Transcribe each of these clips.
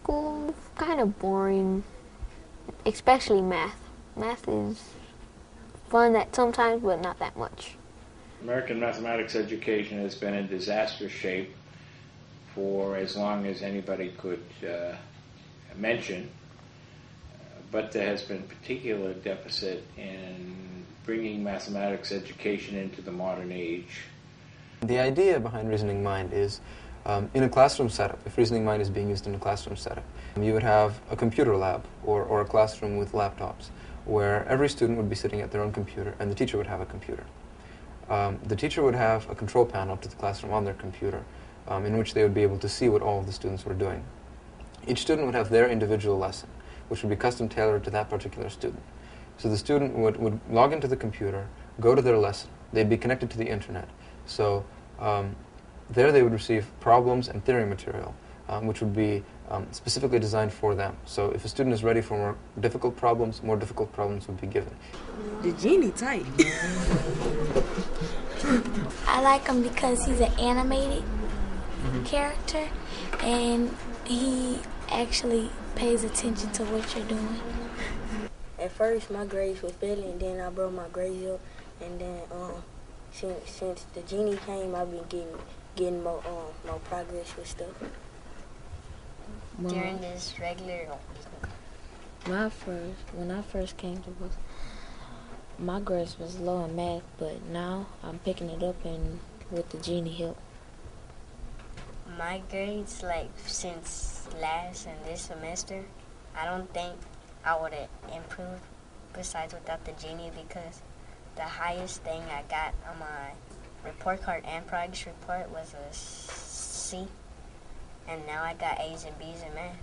school, kind of boring, especially math. Math is fun at sometimes, but not that much. American mathematics education has been in disaster shape for as long as anybody could mention, but there has been particular deficit in bringing mathematics education into the modern age. The idea behind Reasoning Mind is in a classroom setup, if Reasoning Mind is being used in a classroom setup, you would have a computer lab or a classroom with laptops where every student would be sitting at their own computer and the teacher would have a computer. The teacher would have a control panel to the classroom on their computer in which they would be able to see what all of the students were doing. Each student would have their individual lesson, which would be custom tailored to that particular student. So the student would log into the computer, go to their lesson. They'd be connected to the internet. So there they would receive problems and theory material, which would be specifically designed for them. So if a student is ready for more difficult problems would be given. The Genie type. I like him because he's an animated character, and he actually pays attention to what you're doing. At first, my grades was better, and then I brought my grades up, and then since the Genie came, I've been getting more progress with stuff. During this regular, when I first came to books, my grades was low in math, but now I'm picking it up and with the Genie help. my grades, like, since last and this semester, I don't think I would have improved besides without the Genie, because the highest thing I got on my report card and progress report was a C, and now I got A's and B's in math.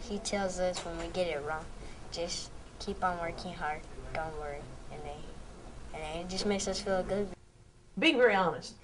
He tells us when we get it wrong, just keep on working hard, don't worry, and then it just makes us feel good. Being very honest,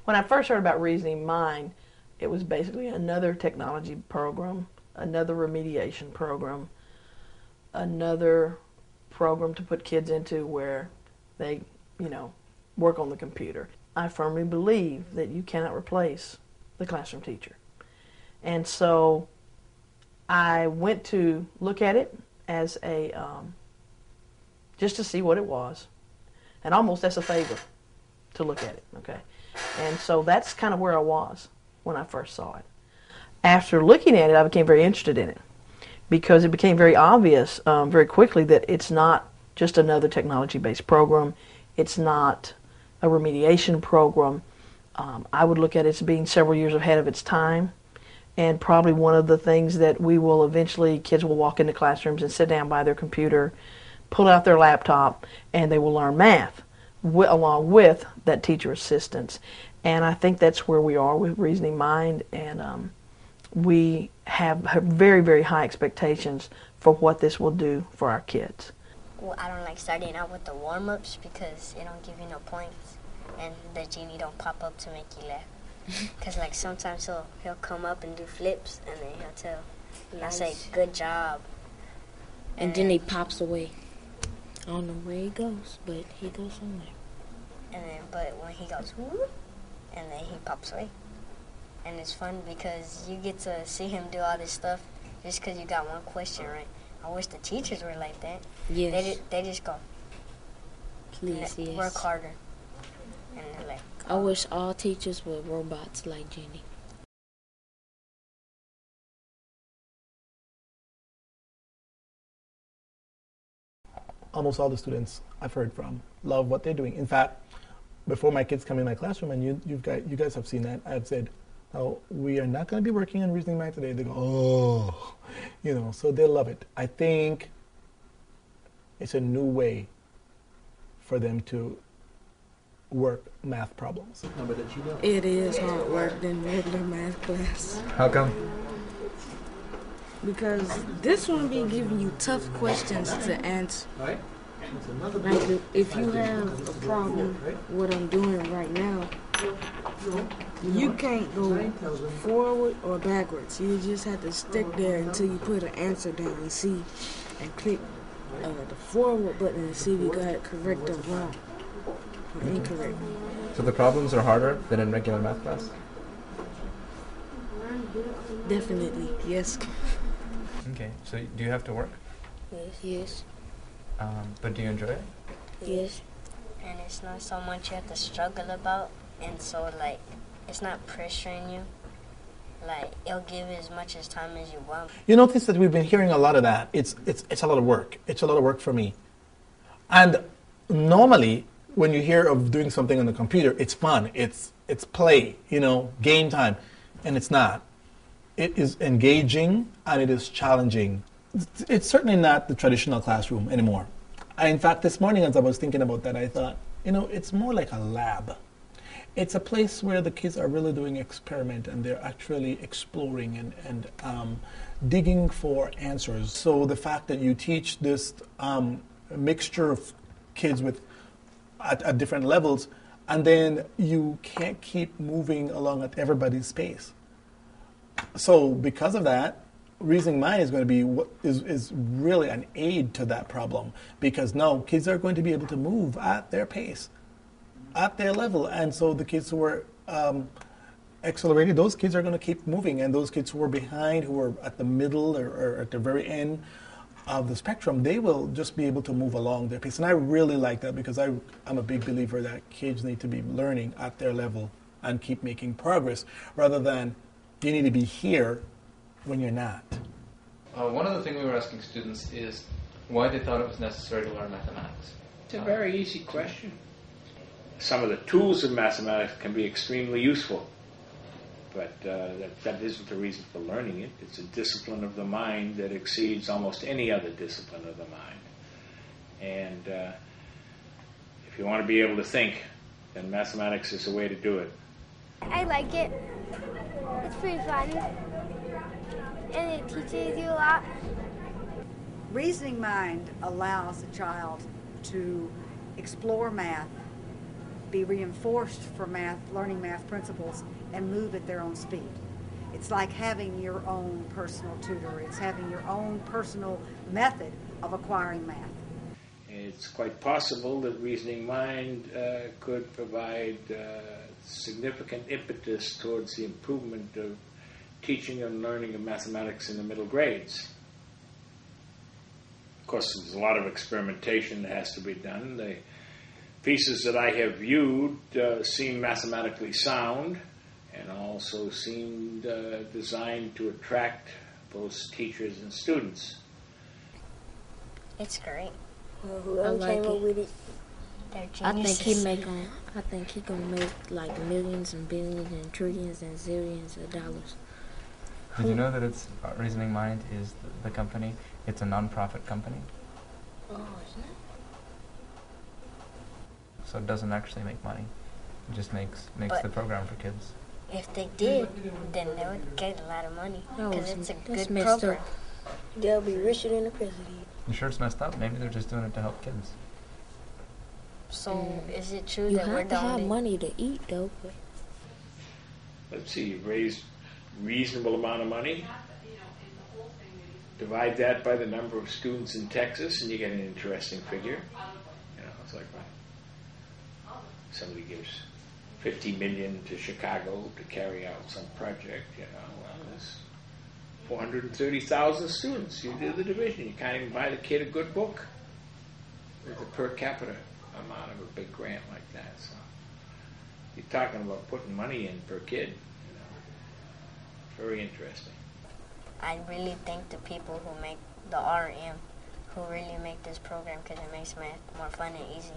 when I first heard about Reasoning Mind, it was basically another technology program, another remediation program, another program to put kids into where they, work on the computer. I firmly believe that you cannot replace the classroom teacher. And so I went to look at it as a, just to see what it was, and almost as a favor to look at it, okay? And so that's kind of where I was when I first saw it. After looking at it, I became very interested in it, because it became very obvious very quickly that it's not just another technology-based program. It's not a remediation program. I would look at it as being several years ahead of its time, and probably one of the things that we will eventually, kids will walk into classrooms and sit down by their computer, pull out their laptop, and they will learn math along with that teacher assistance. And I think that's where we are with Reasoning Mind, and we have very, very high expectations for what this will do for our kids. Well, I don't like starting out with the warm-ups because it don't give you no points, and the Genie don't pop up to make you laugh. Because like sometimes he'll come up and do flips, and then he'll tell, I'll say, good job. And then he pops away. I don't know where he goes, but he goes somewhere. But when he goes, whoop, and then he pops away. And it's fun because you get to see him do all this stuff just because you got one question right. I wish the teachers were like that. Yes. They just go, Please, yes. Work harder. And they're like, I wish all teachers were robots like Genie. Almost all the students I've heard from love what they're doing. In fact, before my kids come in my classroom, and you guys have seen that, I've said, "Oh, we are not going to be working on Reasoning Mind today." They go, "Oh," so they love it. I think it's a new way for them to work math problems. It is hard work than regular math class. How come? Because this one be giving you tough questions to answer. Like if you have a problem, what I'm doing right now, you can't go forward or backwards. You just have to stick there until you put an answer down and see, and click the forward button and see if you got it correct or wrong or incorrect. So the problems are harder than in regular math class? Definitely, yes. Okay, so do you have to work? Yes. Yes. But do you enjoy it? Yes. And it's not so much you have to struggle about, and so like it's not pressuring you. Like it'll give you as much as time as you want. You notice that we've been hearing a lot of that. It's a lot of work. It's a lot of work for me. And normally, when you hear of doing something on the computer, it's fun. It's play. Game time, and it's not. It is engaging and it is challenging. It's certainly not the traditional classroom anymore. In fact, this morning as I was thinking about that, I thought, it's more like a lab. It's a place where the kids are really doing experiment and they're actually exploring and digging for answers. So the fact that you teach this mixture of kids at different levels, and then you can't keep moving along at everybody's pace. So because of that, Reasoning Mind is going to be is really an aid to that problem, because now kids are going to be able to move at their pace, at their level, and so the kids who are accelerated, those kids are going to keep moving, and those kids who are behind, who are at the middle or at the very end of the spectrum, they will just be able to move along their pace. And I really like that, because I'm a big believer that kids need to be learning at their level and keep making progress, rather than you need to be here when you're not. One of the things we were asking students is why they thought it was necessary to learn mathematics. It's a very easy question. Some of the tools of mathematics can be extremely useful, but that isn't the reason for learning it. It's a discipline of the mind that exceeds almost any other discipline of the mind. And if you want to be able to think, then mathematics is the way to do it. I like it. It's pretty fun. And it teaches you a lot. Reasoning Mind allows a child to explore math, be reinforced for math, learning math principles, and move at their own speed. It's like having your own personal tutor. It's having your own personal method of acquiring math. It's quite possible that Reasoning Mind could provide significant impetus towards the improvement of teaching and learning of mathematics in the middle grades. Of course, there's a lot of experimentation that has to be done. The pieces that I have viewed seem mathematically sound and also seemed designed to attract both teachers and students. It's great. Whoever came up with it, They're I think geniuses. he gonna make like millions and billions and trillions and zillions of dollars. Did you know that it's Reasoning Mind is the company? It's a non-profit company, oh, isn't it? so it doesn't actually make money. It just makes But- the program for kids. If they did, then they would get a lot of money No, because it's a that's good messed program. up. They'll be richer than the president. You sure it's messed up? Maybe they're just doing it to help kids. So is it true You that we're have to the have only? money to eat, though. But Let's see, you raise reasonable amount of money, divide that by the number of students in Texas, and you get an interesting figure. It's like somebody gives $50 million to Chicago to carry out some project. Well, there's 430,000 students. You do the division. You can't even buy the kid a good book with the per capita amount of a big grant like that. So you're talking about putting money in per kid. Very interesting. I really thank the people who make the RM, who really make this program because it makes math more fun and easy.